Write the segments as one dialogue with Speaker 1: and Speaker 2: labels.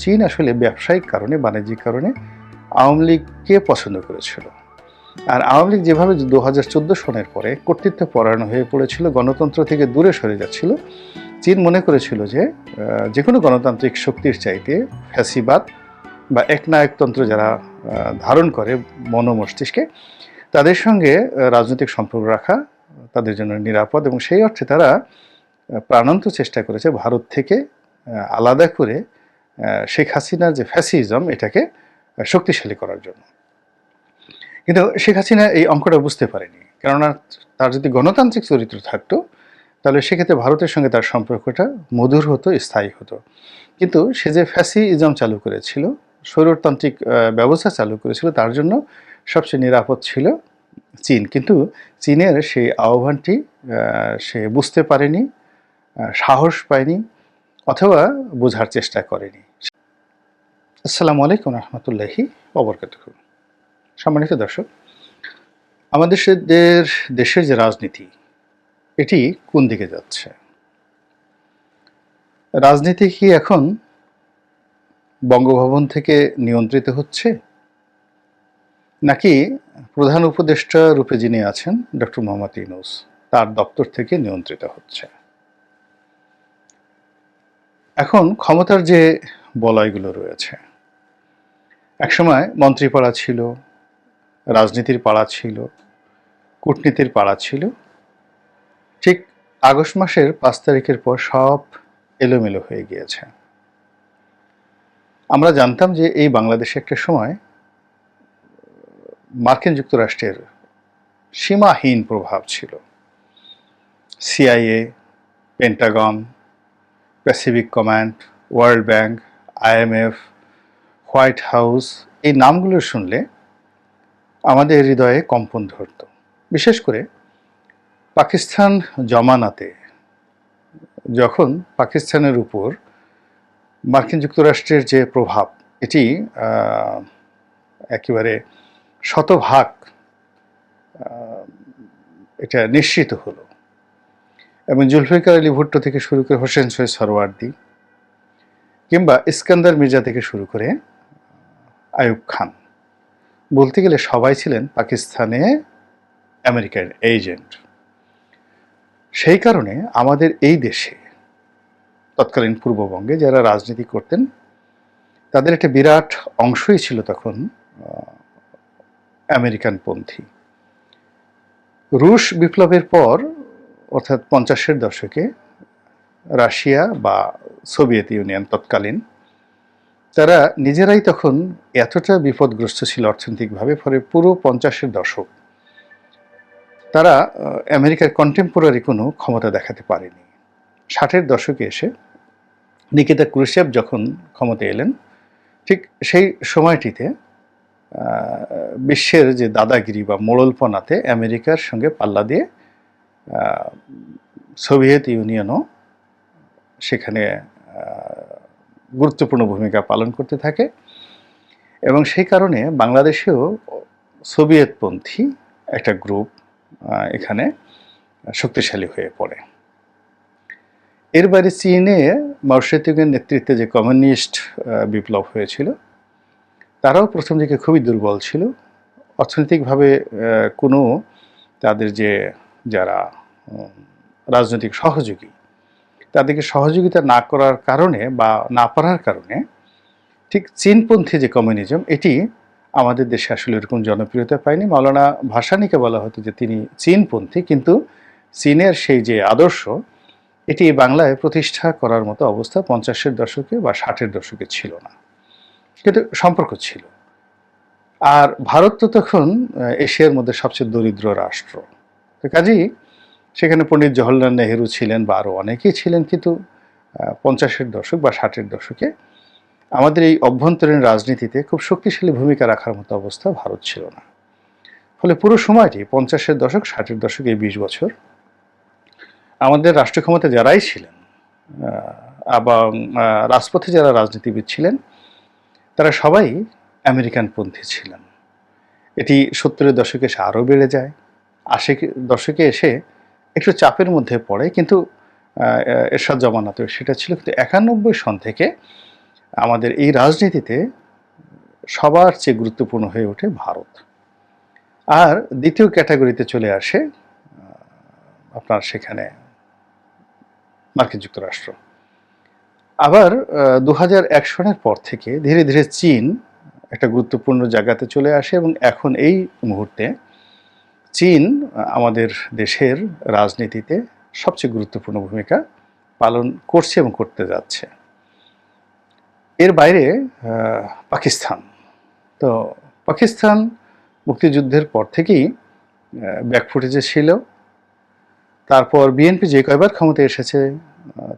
Speaker 1: চীন আসলে ব্যবসায়িক কারণে, বাণিজ্যিক কারণে আওয়ামী লীগকে পছন্দ করেছিল। আর আওয়ামী লীগ যেভাবে ২০১৪ সনের পরে কর্তৃত্ব পরায়ণ হয়ে পড়েছিল, গণতন্ত্র থেকে দূরে সরে যাচ্ছিল, চীন মনে করেছিল যে যেকোনো গণতান্ত্রিক শক্তির চাইতে ফ্যাসিবাদ বা একনায়কতন্ত্র যারা ধারণ করে মস্তিষ্কে, তাদের সঙ্গে রাজনৈতিক সম্পর্ক রাখা তাদের জন্য নিরাপদ, এবং সেই অর্থে তারা প্রাণান্ত চেষ্টা করেছে ভারত থেকে আলাদা করে শেখ হাসিনার যে ফ্যাসিজম এটাকে শক্তিশালী করার জন্য। কিন্তু শেখ হাসিনা এই অঙ্কটা বুঝতে পারেনি, কেননা তার যদি গণতান্ত্রিক চরিত্র থাকতো তাহলে সেক্ষেত্রে ভারতের সঙ্গে তার সম্পর্কটা মধুর হতো, স্থায়ী হতো। কিন্তু সে যে ফ্যাসিজম চালু করেছিল, স্বৈরতান্ত্রিক ব্যবস্থা চালু করেছিল, তার জন্য সবচেয়ে নিরাপদ ছিল চীন। কিন্তু চীনের সেই আহ্বানটি সে বুঝতে পারেনি, সাহস পায়নি, অথবা বোঝার চেষ্টা করেনি। আসসালামু আলাইকুম রহমতুল্লাহি ওবরকাতুহু। সম্মানিত দর্শক, আমাদের দেশের যে রাজনীতি, এটি কোন দিকে যাচ্ছে? রাজনীতি কি এখন বঙ্গভবন থেকে নিয়ন্ত্রিত হচ্ছে, নাকি প্রধান উপদেষ্টা রূপে যিনি আছেন ডক্টর মোহাম্মদ ইউনূস, তার দপ্তর থেকে নিয়ন্ত্রিত হচ্ছে? এখন ক্ষমতার যে বলয়গুলো রয়েছে, একসময় মন্ত্রীপাড়া ছিল, রাজনীতির পাড়া ছিল, কূটনীতির পাড়া ছিল। ঠিক আগস্ট মাসের ৫ তারিখের পর সব এলোমেলো হয়ে গিয়েছে। আমরা জানতাম যে এই বাংলাদেশে একটা সময় মার্কিন যুক্তরাষ্ট্রের সীমাহীন প্রভাব ছিল। CIA, Pentagon, Pacific command, world bank, IMF, white house, এই নামগুলো শুনলে আমাদের হৃদয়ে কম্পন ধরত। বিশেষ করে পাকিস্তান জমানাতে, যখন পাকিস্তানের উপর মার্কিন যুক্তরাষ্ট্রের যে প্রভাব, এটি একেবারে শতভাগ এটা নিশ্চিত হলো, এবং জুলফিকার আলী ভুট্টো থেকে শুরু করে হোসেন সৈয়দ সরওয়ার্দী, কিংবা ইস্কান্দার মির্জা থেকে শুরু করে আইয়ুব খান, বলতে গেলে সবাই ছিলেন পাকিস্তানে আমেরিকান এজেন্ট। সেই কারণে আমাদের এই দেশে তৎকালীন পূর্ববঙ্গে যারা রাজনীতি করতেন, তাদের একটা বিরাট অংশই ছিল তখন আমেরিকানপন্থী। রুশ বিপ্লবের পর, অর্থাৎ ৫০-এর দশকে, রাশিয়া বা সোভিয়েত ইউনিয়ন তৎকালীন, তারা নিজেরাই তখন এতটা বিপদগ্রস্ত ছিল অর্থনৈতিকভাবে, ফলে পুরো ৫০-এর দশক তারা আমেরিকার কন্টেম্পোরারি কোনো ক্ষমতা দেখাতে পারেনি। ৬০-এর দশকে এসে নিকিতা ক্রুশেভ যখন ক্ষমতা এলেন, ঠিক সেই সময়টিতে বিশ্বের যে দাদাগিরি বা মোড়লপনাতে আমেরিকার সঙ্গে পাল্লা দিয়ে সোভিয়েত ইউনিয়নও সেখানে গুরুত্বপূর্ণ ভূমিকা পালন করতে থাকে, এবং সেই কারণে বাংলাদেশেও সোভিয়েতপন্থী একটা গ্রুপ এখানে শক্তিশালী হয়ে পড়ে। এর বাইরে চীনে মাও সেতুংয়ের নেতৃত্বে যে কমিউনিস্ট বিপ্লব হয়েছিল, তারাও প্রথম দিকে খুবই দুর্বল ছিল। অর্থনৈতিকভাবে কোনো তাদের যে যারা রাজনৈতিক সহযোগী, তাদেরকে সহযোগিতা না করার কারণে বা না পারার কারণে ঠিক চীনপন্থী যে কমিউনিজম, এটি আমাদের দেশে আসলে এরকম জনপ্রিয়তা পায়নি। মাওলানা ভাসানীকে বলা হতো যে তিনি চীনপন্থী, কিন্তু চীনের সেই যে আদর্শ, এটি বাংলায় প্রতিষ্ঠা করার মতো অবস্থা ৫০-এর দশকে বা ৬০-এর দশকে ছিল না, কিন্তু সম্পর্ক ছিল। আর ভারত তো তখন এশিয়ার মধ্যে সবচেয়ে দরিদ্র রাষ্ট্র, তো কাজেই সেখানে পণ্ডিত জওহরলাল নেহেরু ছিলেন বা আরও অনেকেই ছিলেন, কিন্তু ৫০-এর দশক বা ৬০-এর দশকে আমাদের এই অভ্যন্তরীণ রাজনীতিতে খুব শক্তিশালী ভূমিকা রাখার মতো অবস্থা ভারত ছিল না। ফলে পুরো সময়টি ৫০-এর দশক, ৬০-এর দশক, এই ২০ বছর আমাদের রাষ্ট্র ক্ষমতা যারাই ছিলেন এবং রাজপথে যারা রাজনীতিবিদ ছিলেন, তারা সবাই আমেরিকানপন্থী ছিলেন। এটি ৭০-এর দশকে এসে আরও বেড়ে যায়, ৮০-এর দশকে এসে একটু চাপের মধ্যে পড়ে, কিন্তু এরশাদ জমানাতেও সেটা ছিল। কিন্তু ৯১ সন থেকে আমাদের এই রাজনীতিতে সবার চেয়ে গুরুত্বপূর্ণ হয়ে ওঠে ভারত। আর দ্বিতীয় ক্যাটাগরিতে চলে আসে আপনার সেখানে মার্কিন যুক্তরাষ্ট্র। আবার 2001 সনের পর থেকে ধীরে ধীরে চীন একটা গুরুত্বপূর্ণ জায়গাতে চলে আসে এবং এখন এই মুহূর্তে চীন আমাদের দেশের রাজনীতিতে সবচেয়ে গুরুত্বপূর্ণ ভূমিকা পালন করছে এবং করতে যাচ্ছে। এর বাইরে পাকিস্তান, তো পাকিস্তান মুক্তিযুদ্ধের পর থেকেই ব্যাকফুটেজে ছিল। তারপর বিএনপি যে কয়বার ক্ষমতায় এসেছে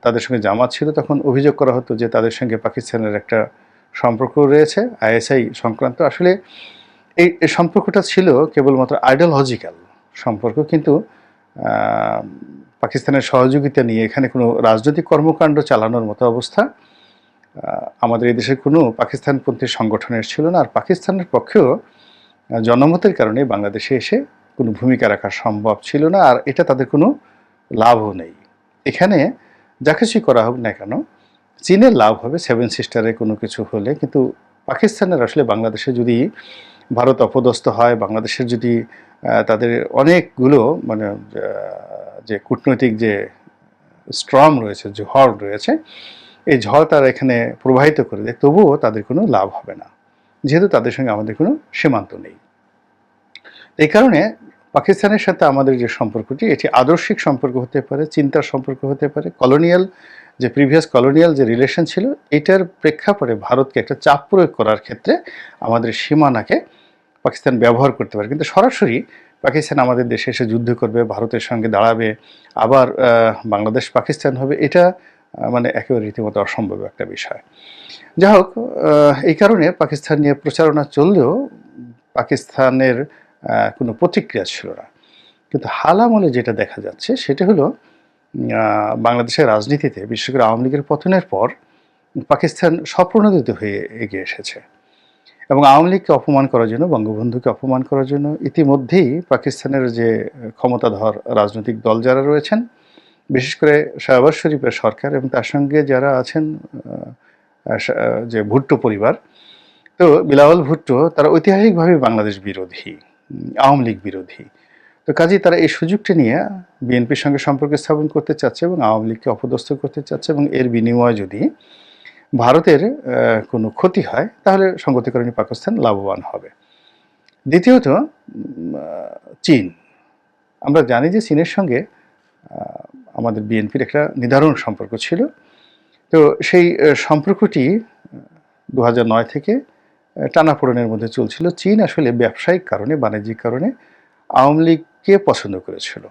Speaker 1: তাদের সঙ্গে জামাত ছিল, তখন অভিযোগ করা হতো যে তাদের সঙ্গে পাকিস্তানের একটা সম্পর্ক রয়েছে আইএসআই সংক্রান্ত। আসলে এই সম্পর্কটা ছিল কেবলমাত্র আইডিওলজিক্যাল সম্পর্ক, কিন্তু পাকিস্তানের সহযোগিতা নিয়ে এখানে কোনো রাজনৈতিক কর্মকাণ্ড চালানোর মতো অবস্থা আমাদের এই দেশের কোনো পাকিস্তানপন্থী সংগঠনের ছিল না। আর পাকিস্তানের পক্ষেও জনমতের কারণে বাংলাদেশে এসে কোনো ভূমিকা রাখা সম্ভব ছিল না, আর এটা তাদের কোনো লাভও নেই। এখানে যা কিছুই করা হোক না কেন চীনের লাভ হবে সেভেন সিস্টারে কোনো কিছু হলে, কিন্তু পাকিস্তানের আসলে বাংলাদেশে যদি ভারত অপদস্থ হয়, বাংলাদেশের যদি তাদের অনেকগুলো মানে যে কূটনৈতিক যে স্ট্রম রয়েছে, যে ঝড় রয়েছে, এই ঝড় তারা এখানে প্রবাহিত করে দেয়, তবুও তাদের কোনো লাভ হবে না, যেহেতু তাদের সঙ্গে আমাদের কোনো সীমান্ত নেই। এই কারণে পাকিস্তানের সাথে আমাদের যে সম্পর্কটি, এটি আদর্শিক সম্পর্ক হতে পারে, চিন্তার সম্পর্ক হতে পারে, কলোনিয়াল যে প্রিভিয়াস কলোনিয়াল যে রিলেশন ছিল এটার প্রেক্ষাপটে ভারতকে একটা চাপ প্রয়োগ করার ক্ষেত্রে আমাদের সীমানাকে পাকিস্তান ব্যবহার করতে পারে, কিন্তু সরাসরি পাকিস্তান আমাদের দেশে এসে যুদ্ধ করবে, ভারতের সঙ্গে দাঁড়াবে, আবার বাংলাদেশ পাকিস্তান হবে, এটা মানে একেবারে রীতিমতো অসম্ভব একটা বিষয়। যাই হোক, এই কারণে পাকিস্তান নিয়ে প্রচারণা চললেও পাকিস্তানের কোনো প্রতিক্রিয়া ছিল না। কিন্তু হাল আমলে যেটা দেখা যাচ্ছে সেটা হলো বাংলাদেশের রাজনীতিতে বিশেষ করে আওয়ামী লীগের পতনের পর পাকিস্তান স্বপ্রণোদিত হয়ে এগিয়ে এসেছে এবং আওয়ামী লীগকে অপমান করার জন্য, বঙ্গবন্ধুকে অপমান করার জন্য ইতিমধ্যেই পাকিস্তানের যে ক্ষমতাধর রাজনৈতিক দল যারা রয়েছেন, বিশেষ করে শাহবাজ শরীফের সরকার এবং তার সঙ্গে যারা আছেন যে ভুট্টো পরিবার, তো বিলাওয়াল ভুট্টো তারা ঐতিহাসিকভাবে বাংলাদেশ বিরোধী, আওয়ামী লীগ বিরোধী। তো কাজেই তারা এই সুযোগটি নিয়ে বিএনপির সঙ্গে সম্পর্ক স্থাপন করতে চাচ্ছে এবং আওয়ামী লীগকে অপদস্থ করতে চাচ্ছে, এবং এর বিনিময়ে যদি ভারতের কোনো ক্ষতি হয় তাহলে সংগতিকরণী পাকিস্তান লাভবান হবে। দ্বিতীয়ত চীন, আমরা জানি যে চীনের সঙ্গে আমাদের বিএনপির একটা নিদারুণ সম্পর্ক ছিল। তো সেই সম্পর্কটি 2009 থেকে টানাপোড়েনের মধ্যে চলছিল। চীন আসলে ব্যবসায়িক কারণে, বাণিজ্যিক কারণে আওয়ামী লীগকে পছন্দ করেছিল।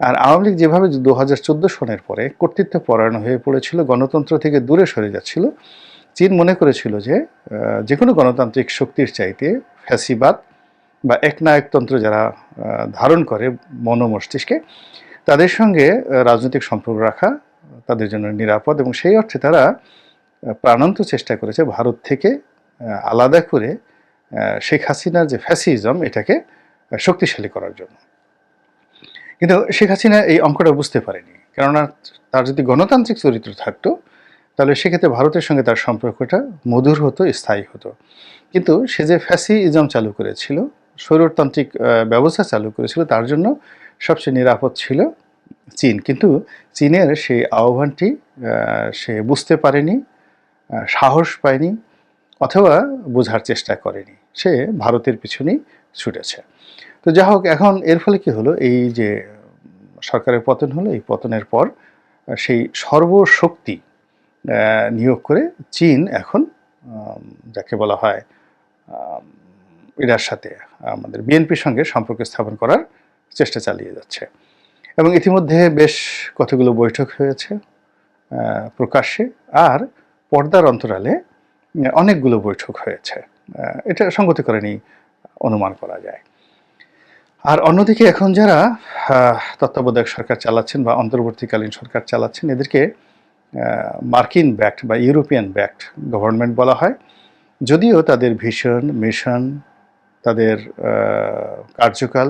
Speaker 1: আর আওয়ামী লীগ যেভাবে 2014 সনের পরে কর্তৃত্ব পরায়ণ হয়ে পড়েছিল, গণতন্ত্র থেকে দূরে সরে যাচ্ছিল, চীন মনে করেছিল যে যে কোনো গণতান্ত্রিক শক্তির চাইতে ফ্যাসিবাদ বা একনায়কতন্ত্র যারা ধারণ করে মনোমস্তিষ্কে, তাদের সঙ্গে রাজনৈতিক সম্পর্ক রাখা তাদের জন্য নিরাপদ, এবং সেই অর্থে তারা প্রাণান্ত চেষ্টা করেছে ভারত থেকে আলাদা করে শেখ হাসিনার যে ফ্যাসিজম এটাকে শক্তিশালী করার জন্য। কিন্তু শেখ হাসিনা এই অঙ্কটা বুঝতে পারেনি, কেননা তার যদি গণতান্ত্রিক চরিত্র থাকতো তাহলে সেক্ষেত্রে ভারতের সঙ্গে তার সম্পর্কটা মধুর হতো, স্থায়ী হতো। কিন্তু সে যে ফ্যাসিজম চালু করেছিল, স্বৈরতান্ত্রিক ব্যবস্থা চালু করেছিল, তার জন্য সবচেয়ে নিরাপদ ছিল চীন। কিন্তু চীনের সেই আহ্বানটি সে বুঝতে পারেনি, সাহস পায়নি, অথবা বোঝার চেষ্টা করেনি, সে ভারতের পিছনেই ছুটেছে। তো যা হোক, এখন এর ফলে কি হলো, এই যে সরকারের পতন হলো, এই পতনের পর সেই সর্বশক্তি নিয়োগ করে চীন এখন যাকে বলা হয় এটার সাথে আমাদের বিএনপির সঙ্গে সম্পর্ক স্থাপন করার চেষ্টা চালিয়ে যাচ্ছে, এবং ইতিমধ্যে বেশ কতগুলো বৈঠক হয়েছে প্রকাশ্যে, আর পর্দার অন্তরালে অনেকগুলো বৈঠক হয়েছে। এটা সংগতিকরণী অনুমান করা যায়। আর অন্যদিকে এখন যারা তত্ত্বাবধায়ক সরকার চালাচ্ছেন বা অন্তর্বর্তীকালীন সরকার চালাচ্ছেন, এদেরকে মার্কিন ব্যাক্ট বা ইউরোপিয়ান ব্যাক্ট গভর্নমেন্ট বলা হয়, যদিও তাদের ভিশন, মিশন, তাদের কার্যকাল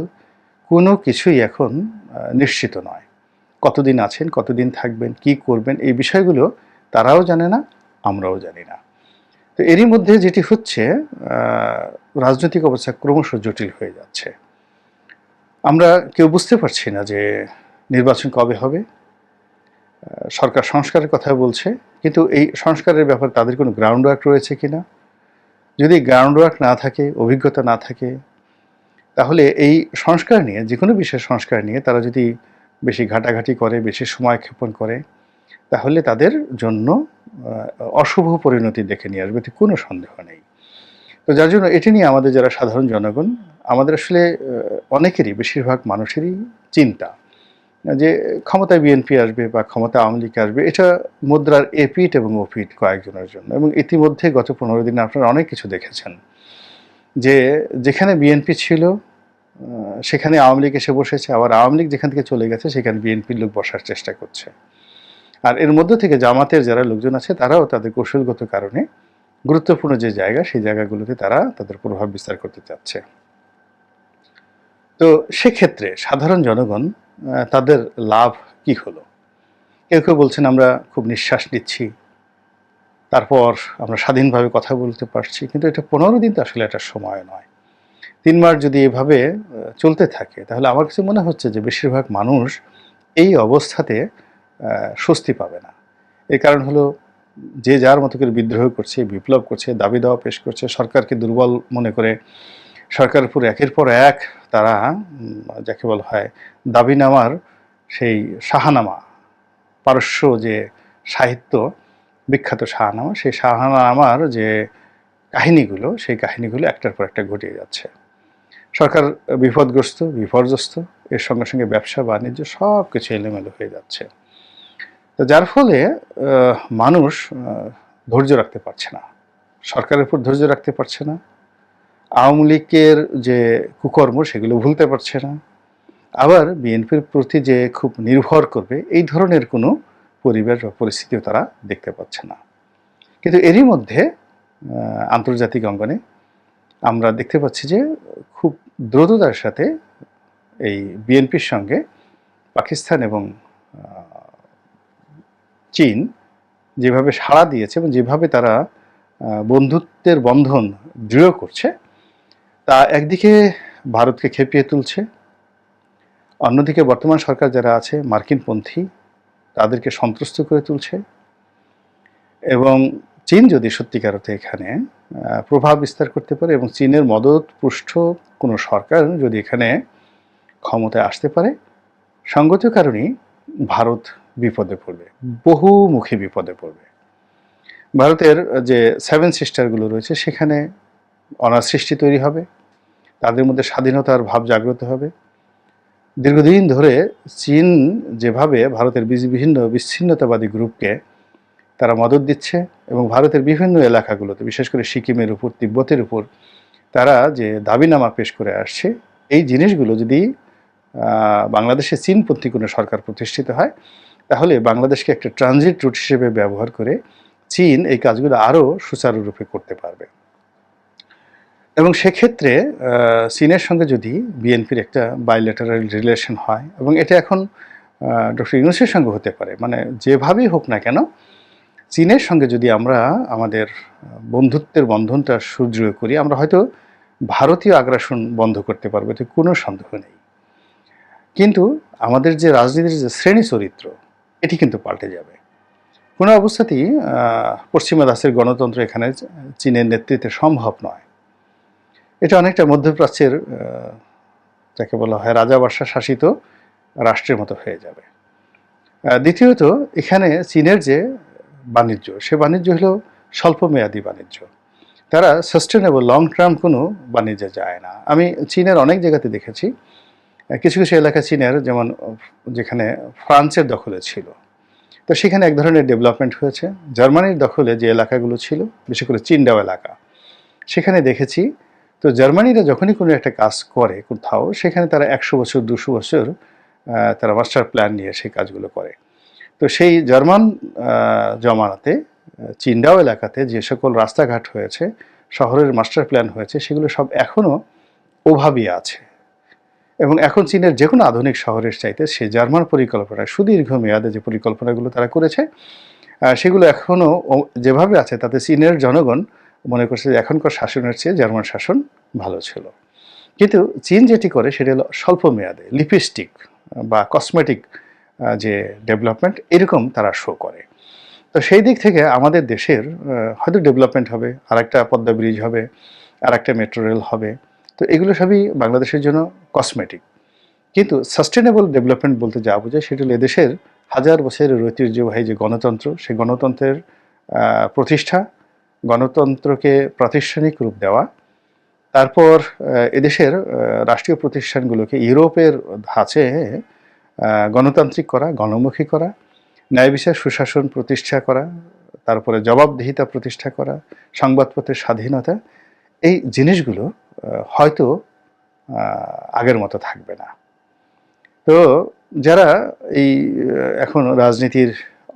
Speaker 1: কোনো কিছুই এখন নিশ্চিত নয়। কতদিন আছেন, কতদিন থাকবেন, কি করবেন, এই বিষয়গুলো তারাও জানে না, আমরাও জানি না। তো এরই মধ্যে যেটি হচ্ছে, রাজনৈতিক অবস্থা ক্রমশ জটিল হয়ে যাচ্ছে। আমরা কেউ বুঝতে পারছি না যে নির্বাচন কবে হবে। সরকার সংস্কারের কথা বলছে, কিন্তু এই সংস্কারের ব্যাপারে তাদের কোনো গ্রাউন্ড ওয়ার্ক রয়েছে কিনা। যদি গ্রাউন্ড ওয়ার্ক না থাকে, অভিজ্ঞতা না থাকে, তাহলে এই সংস্কার নিয়ে, যে কোনো বিষয়ের সংস্কার নিয়ে তারা যদি বেশি ঘাটাঘাটি করে, বেশি সময় ক্ষেপণ করে, তাহলে তাদের জন্য অশুভ পরিণতি দেখে নিয়ে আসবে, এতে কোনো সন্দেহ নেই। তো যার জন্য এটি নিয়ে আমাদের যারা সাধারণ জনগণ, আমাদের আসলে অনেকেরই, বেশিরভাগ মানুষেরই চিন্তা যে ক্ষমতায় বিএনপি আসবে বা ক্ষমতায় আওয়ামী লীগ আসবে, এটা মুদ্রার এপিঠ এবং ওপিঠ কয়েকজনের জন্য। এবং ইতিমধ্যে গত 15 দিনে আপনারা অনেক কিছু দেখেছেন যে যেখানে বিএনপি ছিল সেখানে আওয়ামী লীগ এসে বসেছে, আবার আওয়ামী লীগ যেখান থেকে চলে গেছে সেখানে বিএনপির লোক বসার চেষ্টা করছে। আর এর মধ্য থেকে জামাতের যারা লোকজন আছে তারাও তাদের কৌশলগত কারণে গুরুত্বপূর্ণ যে জায়গা, সেই জায়গাগুলোতে তারা তাদের প্রভাব বিস্তার করতে চাচ্ছে। তো সেক্ষেত্রে সাধারণ জনগণ তাদের লাভ কি হলো? কেউ কেউ বলছেন আমরা খুব নিঃশ্বাস নিচ্ছি, তারপর আমরা স্বাধীনভাবে কথা বলতে পারছি। কিন্তু এটা 15 দিন তো আসলে একটা সময় নয়। 3 মাস যদি এভাবে চলতে থাকে, তাহলে আমার কাছে মনে হচ্ছে যে বেশিরভাগ মানুষ এই অবস্থাতে স্বস্তি পাবে না। এর কারণ হলো, যে যার মতো করে বিদ্রোহ করছে, বিপ্লব করছে, দাবি দাওয়া পেশ করছে, সরকারকে দুর্বল মনে করে সরকারের উপর একের পর এক তারা যাকে বলা হয় দাবিনামার সেই শাহনামা, পারস্য যে সাহিত্য, বিখ্যাত শাহনামা, সেই শাহনামার যে কাহিনীগুলো, সেই কাহিনীগুলো একটার পর একটা ঘটিয়ে যাচ্ছে। সরকার বিপদগ্রস্ত, বিপর্যস্ত, এর সঙ্গে সঙ্গে ব্যবসা বাণিজ্য সব কিছু এলোমেলো হয়ে যাচ্ছে। তো যার ফলে মানুষ ধৈর্য রাখতে পারছে না, সরকারের উপর ধৈর্য রাখতে পারছে না, আওয়ামী লীগের যে কুকর্ম সেগুলো ভুলতে পারছে না, আবার বিএনপির প্রতি যে খুব নির্ভর করবে এই ধরনের কোনো পরিবেশ বা পরিস্থিতিও তারা দেখতে পাচ্ছে না। কিন্তু এরই মধ্যে আন্তর্জাতিক অঙ্গনে আমরা দেখতে পাচ্ছি যে খুব দ্রুততার সাথে এই বিএনপির সঙ্গে পাকিস্তান এবং চীন যেভাবে সাড়া দিয়েছে এবং যেভাবে তারা বন্ধুত্বের বন্ধন দৃঢ় করছে, তা একদিকে ভারতকে খেপিয়ে তুলছে, অন্যদিকে বর্তমান সরকার যারা আছে মার্কিনপন্থী, তাদেরকে সন্ত্রস্ত করে তুলছে। এবং চীন যদি সত্যিকার অর্থে এখানে প্রভাব বিস্তার করতে পারে এবং চীনের মদতপুষ্ট কোনো সরকার যদি এখানে ক্ষমতায় আসতে পারে, সঙ্গত কারণেই ভারত বিপদে পড়বে, বহুমুখী বিপদে পড়বে। ভারতের যে 7 সিস্টারগুলো রয়েছে সেখানে অনার সৃষ্টি তৈরি হবে, তাদের মধ্যে স্বাধীনতার ভাব জাগ্রত হবে। দীর্ঘদিন ধরে চীন যেভাবে ভারতের বিভিন্ন বিচ্ছিন্নতাবাদী গ্রুপকে তারা মদত দিচ্ছে এবং ভারতের বিভিন্ন এলাকাগুলোতে, বিশেষ করে সিকিমের উপর, তিব্বতের উপর তারা যে দাবিনামা পেশ করে আসছে, এই জিনিসগুলো যদি বাংলাদেশে চীনপন্থী কোনো সরকার প্রতিষ্ঠিত হয়, তাহলে বাংলাদেশকে একটা ট্রানজিট রুট হিসেবে ব্যবহার করে চীন এই কাজগুলো আরও সুচারুরূপে করতে পারবে। এবং সেক্ষেত্রে চীনের সঙ্গে যদি বিএনপির একটা বাইলেটারাল রিলেশন হয়, এবং এটা এখন ডক্টর ইউনূসের সঙ্গে হতে পারে, মানে যেভাবেই হোক না কেন, চীনের সঙ্গে যদি আমরা আমাদের বন্ধুত্বের বন্ধনটা সুদৃঢ় করি, আমরা হয়তো ভারতীয় আগ্রাসন বন্ধ করতে পারবো, এতে কোনো সন্দেহ নেই। কিন্তু আমাদের যে রাজনীতির যে শ্রেণী চরিত্র, এটি কিন্তু পাল্টে যাবে। কোনো অবস্থাতেই পশ্চিমা দাসের গণতন্ত্র এখানে চীনের নেতৃত্বে সম্ভব নয়। এটা অনেকটা মধ্যপ্রাচ্যের যাকে বলা হয় রাজাবাদশাহ শাসিত রাষ্ট্রের মতো হয়ে যাবে। দ্বিতীয়ত, এখানে চীনের যে বাণিজ্য, সে বাণিজ্য হলো স্বল্পমেয়াদী বাণিজ্য। তারা সাস্টেনেবল লং টার্ম কোনো বাণিজ্যে যায় না। আমি চীনের অনেক জায়গাতে দেখেছি, কিছু কিছু এলাকা চীনের, যেমন যেখানে ফ্রান্সের দখলে ছিল, তো সেখানে এক ধরনের ডেভেলপমেন্ট হয়েছে। জার্মানির দখলে যে এলাকাগুলো ছিল, বিশেষ করে চিনডাও এলাকা, সেখানে দেখেছি তো জার্মানিরা যখনই কোনো একটা কাজ করে কোথাও, সেখানে তারা 100 বছর 200 বছর তারা মাস্টার প্ল্যান নিয়ে সেই কাজগুলো করে। তো সেই জার্মান জমানাতে চিনডাও এলাকাতে যে সকল রাস্তাঘাট হয়েছে, শহরের মাস্টার প্ল্যান হয়েছে, সেগুলো সব এখনও ওভাবেই আছে। এবং এখন চীনের যে কোনো আধুনিক শহরের চাইতে সে জার্মান পরিকল্পনা, সুদীর্ঘ মেয়াদে যে পরিকল্পনাগুলো তারা করেছে, সেগুলো এখনও যেভাবে আছে, তাতে চীনের জনগণ মনে করছে যে এখনকার শাসনের চেয়ে জার্মান শাসন ভালো ছিল। কিন্তু চীন যেটি করে সেটা হলো স্বল্প মেয়াদে লিপিস্টিক বা কসমেটিক যে ডেভেলপমেন্ট এরকম তারা শো করে। তো সেই দিক থেকে আমাদের দেশের হয়তো ডেভেলপমেন্ট হবে, আরেকটা পদ্মা ব্রিজ হবে, আরেকটা মেট্রো রেল হবে। তো এগুলো সবই বাংলাদেশের জন্য কসমেটিক। কিন্তু সাস্টেনেবল ডেভেলপমেন্ট বলতে যা বোঝায় সেটা হলো এদেশের হাজার বছরের ঐতিহ্যবাহী যে গণতন্ত্র, সেই গণতন্ত্রের প্রতিষ্ঠা, গণতন্ত্রকে প্রাতিষ্ঠানিক রূপ দেওয়া, তারপর এদেশের রাষ্ট্রীয় প্রতিষ্ঠানগুলোকে ইউরোপের ধাঁচে গণতান্ত্রিক করা, গণমুখী করা, ন্যায় বিচার সুশাসন প্রতিষ্ঠা করা, তারপরে জবাবদিহিতা প্রতিষ্ঠা করা, সংবাদপত্রের স্বাধীনতা, এই জিনিসগুলো হয়তো আগের মতো থাকবে না। তো যারা এই এখন রাজনীতির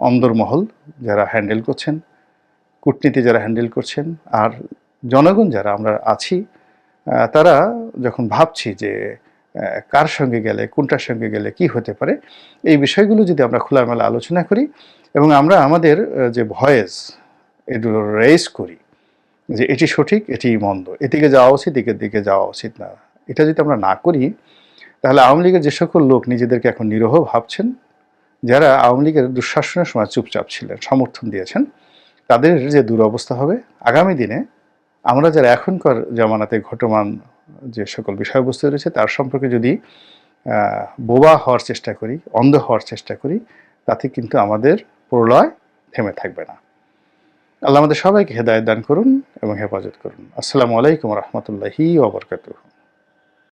Speaker 1: অন্দরমহল যারা হ্যান্ডেল করছেন, কূটনীতি যারা হ্যান্ডেল করছেন, আর জনগণ যারা আমরা আছি, তারা যখন ভাবছি যে কার সঙ্গে গেলে, কোনটার সঙ্গে গেলে কি হতে পারে, এই বিষয়গুলো যদি আমরা খোলামেলা আলোচনা করি এবং আমরা আমাদের যে ভয়েস এগুলো রেজ করি যে এটি সঠিক, এটি মন্দ, এদিকে যাওয়া উচিত, এদিকের দিকে যাওয়া উচিত না, এটা যদি আমরা না করি, তাহলে আওয়ামী লীগের যে সকল লোক নিজেদেরকে এখন নিরীহ ভাবছেন, যারা আওয়ামী লীগের দুঃশাসনের সময় চুপচাপ ছিলেন, সমর্থন দিয়েছেন, তাদের যে দুরবস্থা হবে আগামী দিনে। আমরা যারা এখনকার জামানাতে ঘটমান যে সকল বিষয়বস্তু রয়েছে তার সম্পর্কে যদি বোবা হওয়ার চেষ্টা করি, অন্ধ হওয়ার চেষ্টা করি, তাতে কিন্তু আমাদের প্রলয় থেমে থাকবে না। আল্লাহ আমাদের সবাইকে হেদায়েত দান করুন এবং হেফাজত করুন। আসসালামু আলাইকুম রহমতুল্লাহি ওয়া বারাকাতুহু।